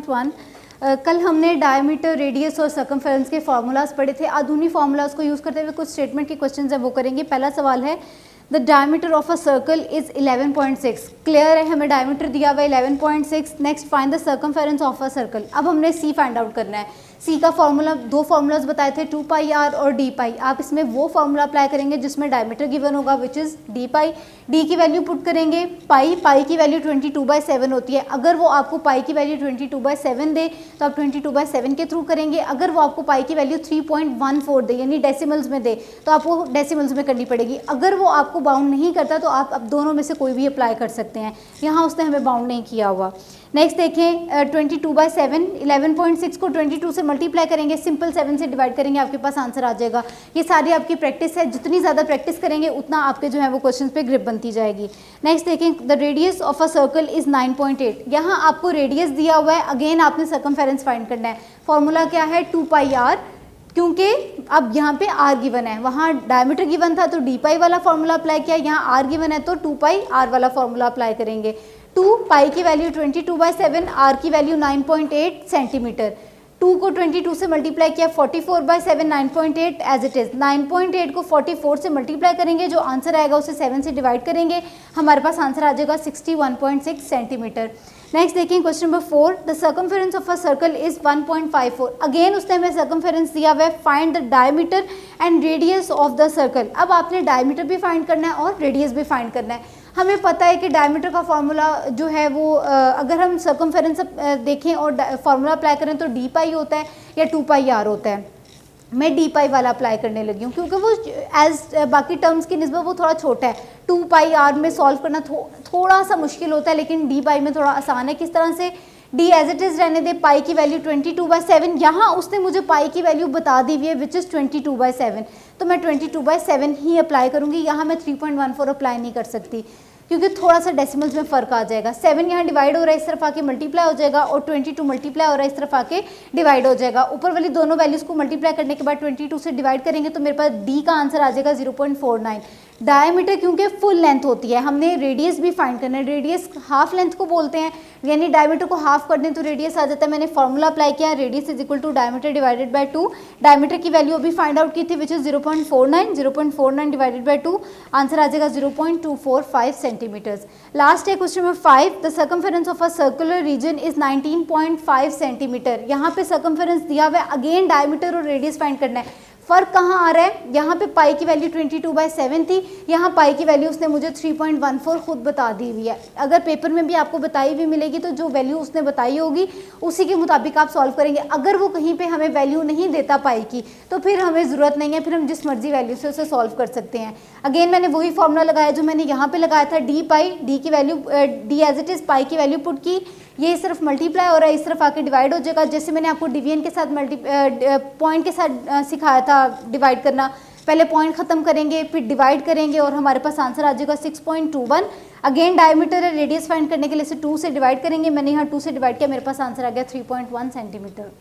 3.1 कल हमने diameter, radius और सर्कमफेरेंस के फार्मूलाज पढ़े थे। आज उन्हीं फार्मूलाज को यूज़ करते हुए कुछ स्टेटमेंट के क्वेश्चंस है वो करेंगे। पहला सवाल है the diameter of a circle is 11.6। Clear है, हमें डायमीटर दिया हुआ है 11.6। Next find the circumference of a circle. अब हमने सी फाइंड आउट करना है। सी का फार्मूला, दो फार्मूलाज बताए थे, 2 पाई आर और डी पाई। आप इसमें वो फार्मूला अप्लाई करेंगे जिसमें डायमीटर गिवन होगा which is D pi. D की वैल्यू पुट करेंगे, पाई की वैल्यू 22/7 होती है। अगर वो आपको पाई की वैल्यू 22/7 दे तो आप 22/7 के थ्रू करेंगे। अगर वो आपको पाई की वैल्यू 3.14 दे यानी डेसिमल्स में दे तो आपको डेसिमल्स में करनी पड़ेगी। अगर वो आपको बाउंड नहीं करता तो आप अब दोनों में से कोई भी अप्लाई कर सकते हैं। यहाँ उसने हमें बाउंड नहीं किया हुआ। नेक्स्ट देखें 22/7, 11.6 को 22 से मल्टीप्लाई करेंगे, सिंपल 7 से डिवाइड करेंगे, आपके पास आंसर आ जाएगा। ये सारी आपकी प्रैक्टिस है, जितनी ज़्यादा प्रैक्टिस करेंगे उतना आपके जो है वो क्वेश्चन पे ग्रिप बनती जाएगी। नेक्स्ट देखें the radius of a circle is 9.8। यहाँ आपको रेडियस दिया हुआ है, अगेन आपने सर्कमफेरेंस फाइंड करना है। फॉर्मूला क्या है 2 पाई आर, क्योंकि अब यहाँ पे आर गिवन है, वहाँ डायमीटर गिवन था तो डी पाई वाला फॉर्मूला अप्लाई किया, यहाँ आर गिवन है तो 2 पाई आर वाला फॉर्मूला अप्लाई करेंगे। 2 पाई की वैल्यू 22/7, आर की वैल्यू 9.8 सेंटीमीटर। 2 को 22 से मल्टीप्लाई किया, 44/7, 9.8 एज इट इज़। 9.8 को 44 से मल्टीप्लाई करेंगे, जो आंसर आएगा उसे 7 से डिवाइड करेंगे, हमारे पास आंसर आ जाएगा 61.6 सेंटीमीटर। नेक्स्ट देखिए question number 4, the circumference of a circle is 1.54। Again उसने हमें सर्कमफेरेंस दिया हुआ है, find the diameter and radius of the circle. अब आपने डायमीटर भी फाइंड करना है और रेडियस भी फाइंड करना है। हमें पता है कि डायमीटर का फार्मूला जो है वो अगर हम सर्कमफेरेंस देखें और फार्मूला अप्लाई करें तो डी पाई होता है या 2 पाई आर होता है। मैं डी पाई वाला अप्लाई करने लगी हूँ क्योंकि वो एज बाकी टर्म्स की निस्बत वो थोड़ा छोटा है। 2 पाई आर में सॉल्व करना थोड़ा सा मुश्किल होता है, लेकिन डी पाई में थोड़ा आसान है। किस तरह से, डी एज इट इज़ रहने दे, पाई की वैल्यू 22/7। यहाँ उसने मुझे पाई की वैल्यू बता दी हुई है विच इज़ 22/7, तो मैं 22/7 ही अप्लाई करूँगी। यहाँ मैं 3.14 अप्लाई नहीं कर सकती क्योंकि थोड़ा सा डेसिमल्स में फ़र्क आ जाएगा। 7 यहाँ डिवाइड हो रहा है, इस तरफ आके मल्टीप्लाई हो जाएगा, और 22 मल्टीप्लाई हो रहा है, इस तरफ आके डिवाइड हो जाएगा। ऊपर वाली दोनों वैल्यूज़ को मल्टीप्लाई करने के बाद 22 से डिवाइड करेंगे तो मेरे पास डी का आंसर आ जाएगा 0.49। डायमीटर क्योंकि फुल लेंथ होती है, हमने रेडियस भी फाइंड करना है। रेडियस हाफ लेंथ को बोलते हैं, यानी डायमीटर को हाफ कर दें तो रेडियस आ जाता है। मैंने फॉर्मूला अप्लाई किया, radius is equal to diameter divided by 2। Diameter की वैल्यू अभी फाइंड आउट की थी which is 0.49। 0.49 divided by 2, answer आ जाएगा 0.245 सेंटीमीटर्स। लास्ट है question number 5, the circumference of a circular region is 19.5 centimetre. यहाँ पे सर्कमफेरेंस दिया हुआ है, अगेन डायमीटर और रेडियस फाइंड करना है। फ़र्क कहाँ आ रहा है, यहाँ पे पाई की वैल्यू 22/7 थी, यहाँ पाई की वैल्यू उसने मुझे 3.14 खुद बता दी हुई है। अगर पेपर में भी आपको बताई हुई मिलेगी तो जो वैल्यू उसने बताई होगी उसी के मुताबिक आप सॉल्व करेंगे। अगर वो कहीं पे हमें वैल्यू नहीं देता पाई की तो फिर हमें ज़रूरत नहीं है, फिर हम जिस मर्जी वैल्यू से उसे सॉल्व कर सकते हैं। अगेन मैंने वही फॉर्मूला लगाया जो मैंने यहाँ पर लगाया था, डी पाई। डी की value D as it is, pi की वैल्यू पुट की, ये सिर्फ मल्टीप्लाई हो रहा है, इस तरफ आके डिवाइड हो जाएगा। जैसे मैंने आपको डिवीजन के साथ पॉइंट के साथ सिखाया था डिवाइड करना, पहले पॉइंट खत्म करेंगे फिर डिवाइड करेंगे और हमारे पास आंसर आ जाएगा 6.21। अगेन डायमीटर है, रेडियस फाइंड करने के लिए इसे 2 से डिवाइड करेंगे, मैंने यहाँ 2 से डिवाइड किया, मेरे पास आंसर आ गया 3.1 सेंटीमीटर।